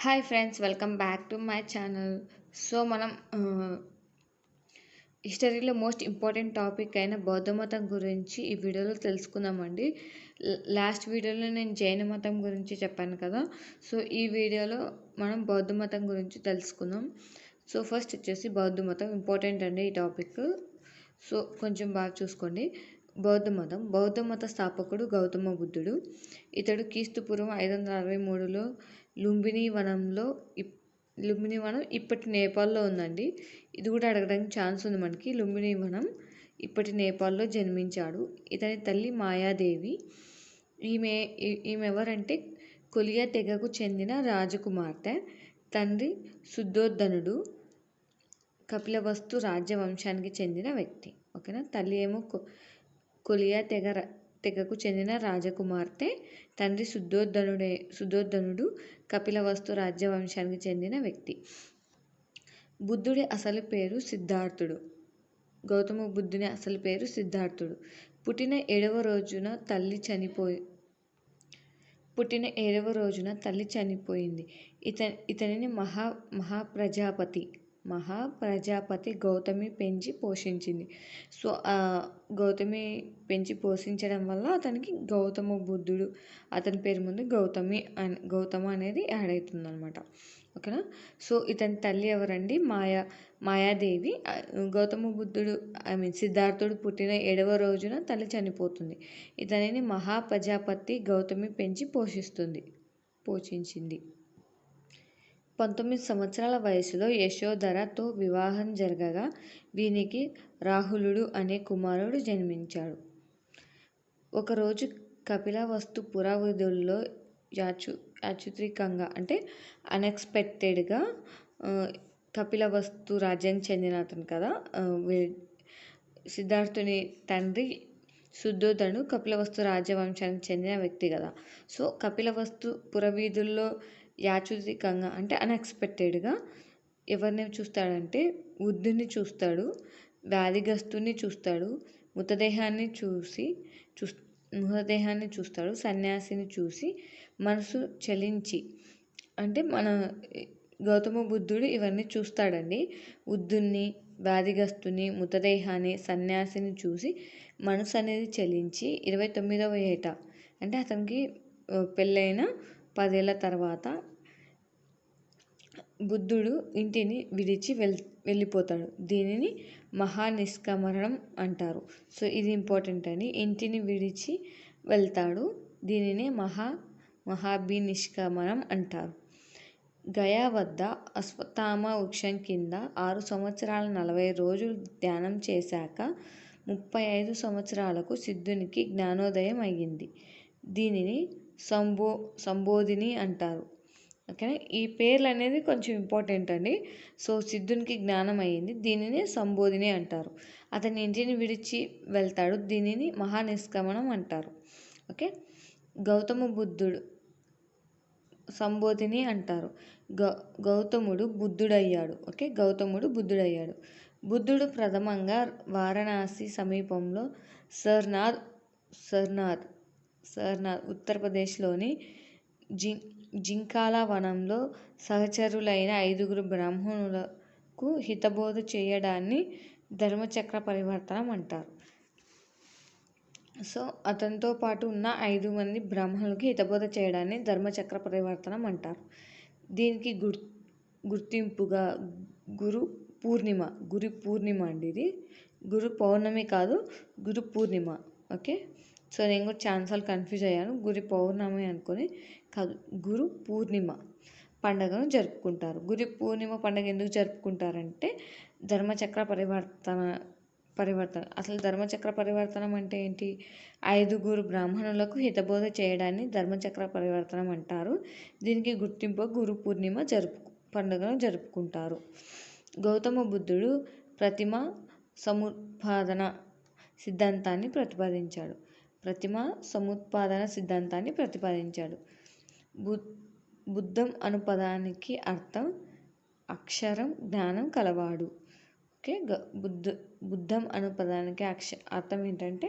Hi friends, welcome back to my channel. So మనం హిస్టరీలో most important topic అయిన బౌద్ధ మతం గురించి ఈ వీడియోలో తెలుసుకుందామండి. లాస్ట్ వీడియోలో నేను జైన మతం గురించి చెప్పాను కదా. సో ఈ వీడియోలో మనం బౌద్ధ మతం గురించి తెలుసుకుందాం. సో ఫస్ట్ వచ్చేసి బౌద్ధ మతం ఇంపార్టెంట్ అండి ఈ టాపిక్. సో కొంచెం బాగా చూసుకోండి. బౌద్ధ మత స్థాపకుడు గౌతమ బుద్ధుడు. ఇతడు క్రీస్తుపూర్వం 563లో లుంబిని వనం ఇప్పటి నేపాల్లో ఉందండి. ఇది కూడా అడగడానికి ఛాన్స్ ఉంది మనకి. లుంబిని వనం ఇప్పటి నేపాల్లో జన్మించాడు. ఇతని తల్లి మాయాదేవి. ఈమె ఎవరంటే కొలియా తెగకు చెందిన రాజకుమార్తె. తండ్రి శుద్ధోధనుడు కపిలవస్తు రాజ్యవంశానికి చెందిన వ్యక్తి. ఓకేనా. తల్లి ఏమో కొలియా తెగకు చెందిన రాజకుమార్తె. తండ్రి శుద్ధోధనుడు కపిలవస్తు రాజ్యవంశానికి చెందిన వ్యక్తి. బుద్ధుడి అసలు పేరు సిద్ధార్థుడు. గౌతమ బుద్ధుని అసలు పేరు సిద్ధార్థుడు. పుట్టిన ఏడవ రోజున తల్లి చనిపోయింది. ఇతనిని మహాప్రజాపతి గౌతమి పెంచి పోషించింది. సో గౌతమి పెంచి పోషించడం వల్ల అతనికి గౌతమ బుద్ధుడు, అతని పేరు ముందు గౌతమ అనేది యాడ్ అవుతుంది అనమాట. ఓకేనా. సో ఇతని తల్లి ఎవరండి? మాయాదేవి. గౌతమ బుద్ధుడు సిద్ధార్థుడు పుట్టిన 7వ రోజున తల్లి చనిపోతుంది. ఇతనిని మహాప్రజాపతి గౌతమి పెంచి పోషించింది. 19 సంవత్సరాల వయసులో యశోధరతో వివాహం జరగగా వీనికి రాహులుడు అనే కుమారుడు జన్మించాడు. ఒకరోజు కపిలవస్తు పురవీధుల్లో యాదృచ్ఛికంగా అంటే అన్ఎక్స్పెక్టెడ్గా కపిలవస్తు రాజ్యానికి చెందిన అతను కదా, సిద్ధార్థుని తండ్రి శుద్ధోధనుడు కపిలవస్తు రాజవంశానికి చెందిన వ్యక్తి కదా. సో కపిలవస్తు పురవీధుల్లో యాదృచ్ఛికంగా అంటే అన్ఎక్స్పెక్టెడ్గా ఎవరిని చూస్తాడంటే బుద్ధుని చూస్తాడు, వ్యాధిగ్రస్తుని చూస్తాడు, మృతదేహాన్ని చూస్తాడు, సన్యాసిని చూసి మనసు చలించి, అంటే మన గౌతమ బుద్ధుడు ఇవన్నీ చూస్తాడండి. బుద్ధుణ్ణి, వ్యాధిగ్రస్తుని, మృతదేహాన్ని, సన్యాసిని చూసి మనసు అనేది చలించి 29వ ఏట అంటే అతనికి పెళ్ళైన 10 ఏళ్ళ తర్వాత బుద్ధుడు ఇంటిని విడిచి వెళ్ళిపోతాడు. దీనిని మహానిష్క్రమణం అంటారు. సో ఇది ఇంపార్టెంట్ అని. ఇంటిని విడిచి వెళ్తాడు, దీనినే మహాభినిష్క్రమణం అంటారు. గయా వద్ద అశ్వత్థామ వృక్షం కింద 6 సంవత్సరాల 40 రోజులు ధ్యానం చేశాక 35 సంవత్సరాలకు సిద్ధునికి జ్ఞానోదయం అయ్యింది. దీనిని సంబోధిని అంటారు. ఓకేనా. ఈ పేర్లు అనేది కొంచెం ఇంపార్టెంట్ అండి. సో సిద్ధునికి జ్ఞానం అయ్యింది, దీనిని సంబోధిని అంటారు. అతని ఇంటిని విడిచి వెళ్తాడు, దీనిని మహానిష్క్రమణం అంటారు. ఓకే. గౌతమ బుద్ధుడు సంబోధిని అంటారు. గౌతముడు బుద్ధుడయ్యాడు. ఓకే. బుద్ధుడు ప్రథమంగా వారణాసి సమీపంలో సర్నాథ్ ఉత్తరప్రదేశ్లోని జింకాలా వనంలో సహచరులైన 5 బ్రాహ్మణులకు హితబోధ చేయడాన్ని ధర్మచక్ర పరివర్తనం అంటారు. సో అతనితో పాటు ఉన్న 5 మంది బ్రాహ్మణులకి హితబోధ చేయడాన్ని ధర్మచక్ర పరివర్తనం అంటారు. దీనికి గుర్తింపుగా గురు పూర్ణిమ అండి. ఇది గురు పౌర్ణమి కాదు, గురు పూర్ణిమ. ఓకే. సో నేను కూడా ఛాన్సార్లు కన్ఫ్యూజ్ అయ్యాను, గురు పౌర్ణమి అనుకొని కాదు, గురు పూర్ణిమ పండుగను జరుపుకుంటారు. గురు పూర్ణిమ పండుగ ఎందుకు జరుపుకుంటారంటే ధర్మచక్ర పరివర్తన. అసలు ధర్మచక్ర పరివర్తనం అంటే ఏంటి? 5 బ్రాహ్మణులకు హితబోధ చేయడాన్ని ధర్మచక్ర పరివర్తనం అంటారు. దీనికి గుర్తింపు గురు పూర్ణిమ పండుగను జరుపుకుంటారు. గౌతమ బుద్ధుడు ప్రతిమ సముత్పాదన సిద్ధాంతాన్ని ప్రతిపాదించాడు. బుద్ధం అను పదానికి అర్థం అక్షరం, జ్ఞానం కలవాడు. ఓకే. బుద్ధం అను పదానికి అర్థం ఏంటంటే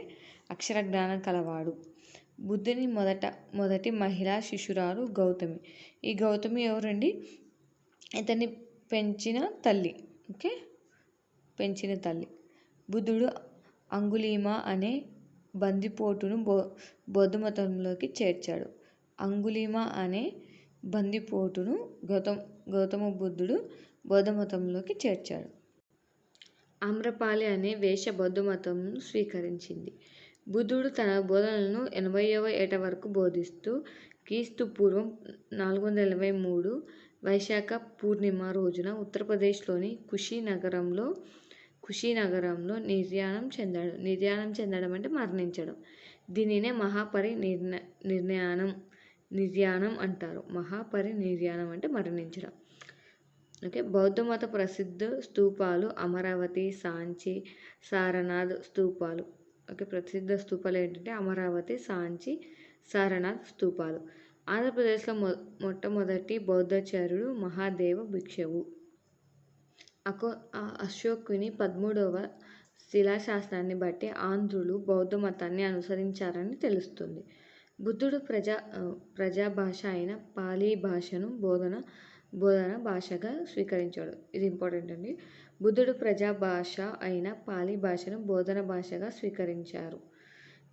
అక్షర జ్ఞానం కలవాడు. బుద్ధుని మొదటి మహిళా శిష్యురాలు గౌతమి. ఈ గౌతమి ఎవరండి? ఇతన్ని పెంచిన తల్లి. ఓకే, పెంచిన తల్లి. బుద్ధుడు అంగుళీమ అనే బందిపోటును బౌద్ధమతంలోకి చేర్చాడు. అంగుళీమ అనే బందిపోటును గౌతమ బుద్ధుడు బౌద్ధమతంలోకి చేర్చాడు. ఆమ్రపాలి అనే వేశ్య బౌద్ధమతంను స్వీకరించింది. బుద్ధుడు తన బోధనలను 80వ ఏట వరకు బోధిస్తూ క్రీస్తు పూర్వం 483 వైశాఖ పూర్ణిమ రోజున ఉత్తరప్రదేశ్లోని కుషినగరంలో నిర్యాణం చెందాడు. నిర్యాణం చెందడం అంటే మరణించడం. దీనినే నిర్యాణం అంటారు. మహాపరినిర్యాణం అంటే మరణించడం. ఓకే, బౌద్ధమత ప్రసిద్ధ స్తూపాలు అమరావతి, సాంచి, సారనాథ్ స్తూపాలు. ఓకే, ప్రసిద్ధ స్తూపాలు ఏంటంటే అమరావతి, సాంచి, సారనాథ్ స్తూపాలు. ఆంధ్రప్రదేశ్లో మొట్టమొదటి బౌద్ధాచార్యుడు మహాదేవ భిక్షువు. అశోకుని 13వ శిలాశాసనాన్ని బట్టి ఆంధ్రులు బౌద్ధ మతాన్ని అనుసరించారని తెలుస్తుంది. బుద్ధుడు ప్రజాభాష అయిన పాలీ భాషను బోధన భాషగా స్వీకరించాడు. ఇది ఇంపార్టెంట్ అండి. బుద్ధుడు ప్రజాభాష అయిన పాలీ భాషను బోధన భాషగా స్వీకరించారు.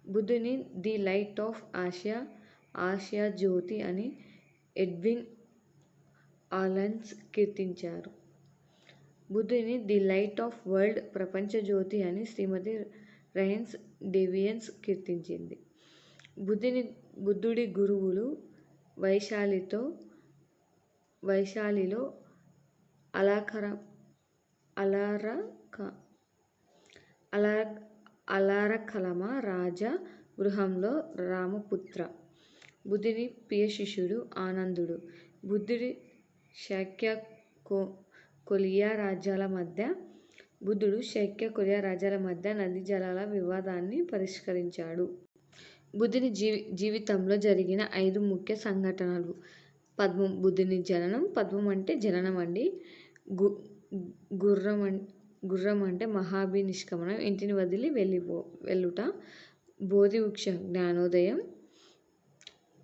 బుద్ధుని ది లైట్ ఆఫ్ ఆసియా జ్యోతి అని ఎడ్విన్ ఆలన్స్ కీర్తించారు. బుద్ధుని ది లైట్ ఆఫ్ వరల్డ్ ప్రపంచ జ్యోతి అని శ్రీమతి రైన్స్ డేవియన్స్ కీర్తించింది. బుద్ధుడి గురువులు వైశాలిలో అలారకలమ రాజ గృహంలో రామపుత్ర. బుద్ధుని ప్రియ శిష్యుడు ఆనందుడు. బుద్ధుడి శాక్య కొలియా రాజ్యాల మధ్య నదీ జలాల వివాదాన్ని పరిష్కరించాడు. బుద్ధుని జీవితంలో జరిగిన 5 ముఖ్య సంఘటనలు. పద్మం, బుద్ధుని జననం. పద్మం అంటే జననం అండి. గుర్రం అంటే మహాభినిష్క్రమణం, ఇంటిని వదిలి వెళ్ళుట. బోధివృక్ష జ్ఞానోదయం,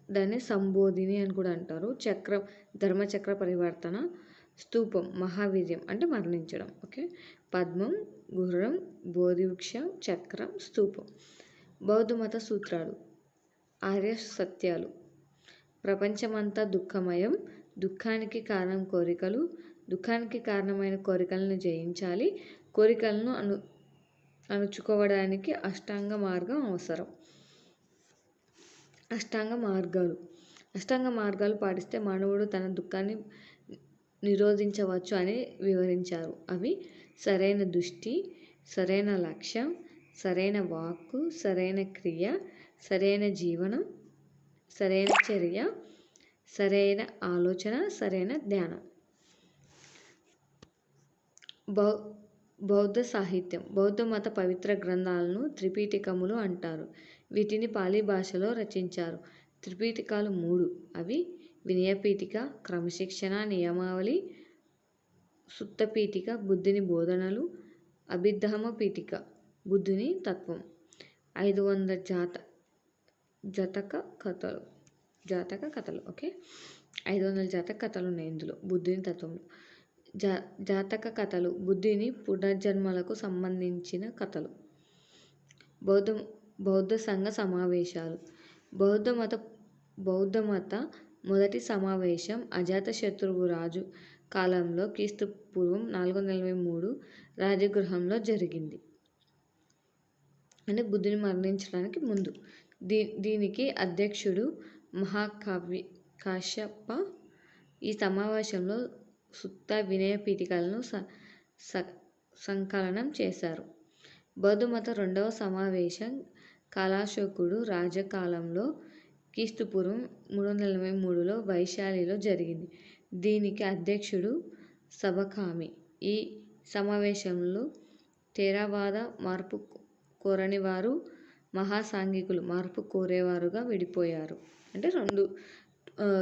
దాన్ని సంబోధిని అని కూడా అంటారు. చక్రం, ధర్మచక్ర పరివర్తన. స్తూపం, మహావీర్యం అంటే మరణించడం. ఓకే, పద్మం, గుర్రం, బోధివృక్షం, చక్రం, స్తూపం. బౌద్ధమత సూత్రాలు. ఆర్య సత్యాలు. ప్రపంచమంతా దుఃఖమయం. దుఃఖానికి కారణం కోరికలు. దుఃఖానికి కారణమైన కోరికలను జయించాలి. కోరికలను అణుచుకోవడానికి అష్టాంగ మార్గం అవసరం. అష్టాంగ మార్గాలు పాటిస్తే మానవుడు తన దుఃఖాన్ని నిరోధించవచ్చు అని వివరించారు. అవి సరైన దృష్టి, సరైన లక్ష్యం, సరైన వాక్కు, సరైన క్రియ, సరైన జీవనం, సరైన చర్య, సరైన ఆలోచన, సరైన ధ్యానం. బౌద్ధ సాహిత్యం. బౌద్ధ మత పవిత్ర గ్రంథాలను త్రిపీఠికములు అంటారు. వీటిని పాలీ భాషలో రచించారు. త్రిపీఠికాలు 3. అవి వినయపీఠిక, క్రమశిక్షణ నియమావళి. సుత్తపీఠిక, బుద్ధుని బోధనలు. అభిధమ్మ పీఠిక, బుద్ధుని తత్వం. 500 జాతక కథలు. ఓకే, 500 జాతక కథలు ఉన్నాయి ఇందులో బుద్ధుని తత్వంలో. జాతక కథలు బుద్ధుని పునర్జన్మలకు సంబంధించిన కథలు. బౌద్ధ సంఘ సమావేశాలు. బౌద్ధ మత మొదటి సమావేశం అజాతశత్రువు రాజు కాలంలో క్రీస్తు పూర్వం 443 రాజగృహంలో జరిగింది. అంటే బుద్ధుని మరణించడానికి ముందు. దీనికి అధ్యక్షుడు కాశ్యప. ఈ సమావేశంలో సుత్త వినయ పీఠికలను సంకలనం చేశారు. బౌద్ధమత 2వ సమావేశం కాలాశోకుడు రాజకాలంలో క్రీస్తు పూర్వం 343లో వైశాలిలో జరిగింది. దీనికి అధ్యక్షుడు సబకామి. ఈ సమావేశంలో థేరవాద మార్పు కోరనివారు, మహాసాంఘికులు మార్పు కోరేవారుగా విడిపోయారు. అంటే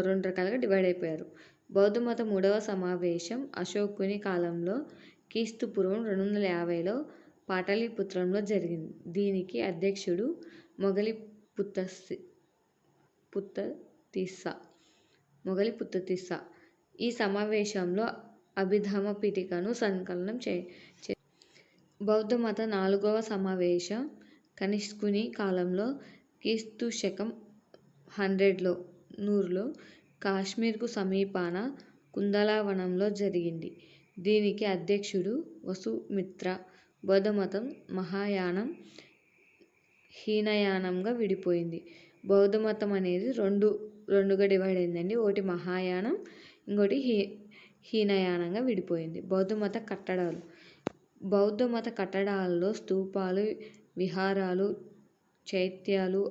రెండు రకాలుగా డివైడ్ అయిపోయారు. బౌద్ధమత 3వ సమావేశం అశోకుని కాలంలో క్రీస్తు పూర్వం 250లో పాటలీపుత్రంలో జరిగింది. దీనికి అధ్యక్షుడు మొగలిపుత్తసి. పుత్తతిస్స. ఈ సమావేశంలో అభిధమ పీఠికను సంకలనం బౌద్ధ మత 4వ సమావేశం కనిష్కుని కాలంలో క్రీస్తు శకం 100లో కాశ్మీర్కు సమీపాన కుందలవనంలో జరిగింది. దీనికి అధ్యక్షుడు వసుమిత్ర. బౌద్ధమతం మహాయానం, హీనయానంగా విడిపోయింది. బౌద్ధమతం అనేది రెండుగా డివైడ్ అయిందండి. ఒకటి మహాయానం, ఇంకోటి హీనయానంగా విడిపోయింది. బౌద్ధ మత కట్టడాలలో స్తూపాలు, విహారాలు, చైత్యాలు,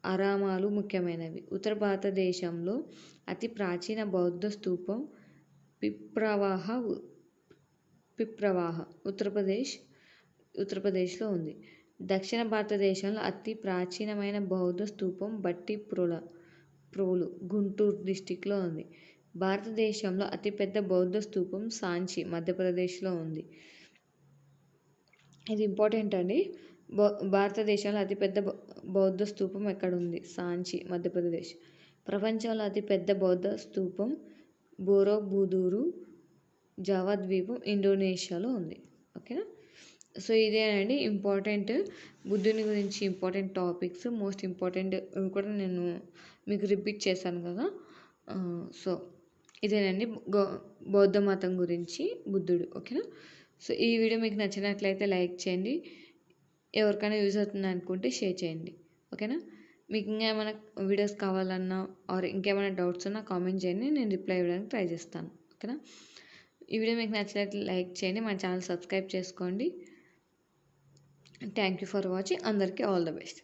ఆరామాలు ముఖ్యమైనవి. ఉత్తర భారతదేశంలో అతి ప్రాచీన బౌద్ధ స్తూపం పిప్రవాహ ఉత్తరప్రదేశ్లో ఉంది. దక్షిణ భారతదేశంలో అతి ప్రాచీనమైన బౌద్ధ స్తూపం భట్టిప్రోలు గుంటూరు డిస్టిక్లో ఉంది. భారతదేశంలో అతిపెద్ద బౌద్ధ స్తూపం సాంచి మధ్యప్రదేశ్లో ఉంది. ఇది ఇంపార్టెంట్ అండి. భారతదేశంలో అతిపెద్ద బౌద్ధ స్తూపం ఎక్కడుంది? సాంచి మధ్యప్రదేశ్. ప్రపంచంలో అతిపెద్ద బౌద్ధ స్తూపం బోరోబుదూరు జావా ద్వీపం ఇండోనేషియాలో ఉంది. ఓకేనా? సో ఇదేనండి ఇంపార్టెంట్ బుద్ధుని గురించి ఇంపార్టెంట్ టాపిక్స్, మోస్ట్ ఇంపార్టెంట్ కూడా నేను మీకు రిపీట్ చేశాను కదా. సో ఇదేనండి బౌద్ధ మతం గురించి బుద్ధుడు. ఓకేనా? సో ఈ వీడియో మీకు నచ్చినట్లయితే లైక్ చేయండి. ఎవరికైనా యూజ్ అవుతుంది అనుకుంటే షేర్ చేయండి. ఓకేనా? మీకు ఇంకేమైనా వీడియోస్ కావాలన్నా ఆర్ ఇంకేమైనా డౌట్స్ ఉన్నా కామెంట్ చేయండి, నేను రిప్లై ఇవ్వడానికి ట్రై చేస్తాను. ఓకేనా? ఈ వీడియో మీకు నచ్చినట్లయితే లైక్ చేయండి, మన ఛానల్ సబ్స్క్రైబ్ చేసుకోండి. Thank you for watching. అందరికీ ఆల్ ద బెస్ట్.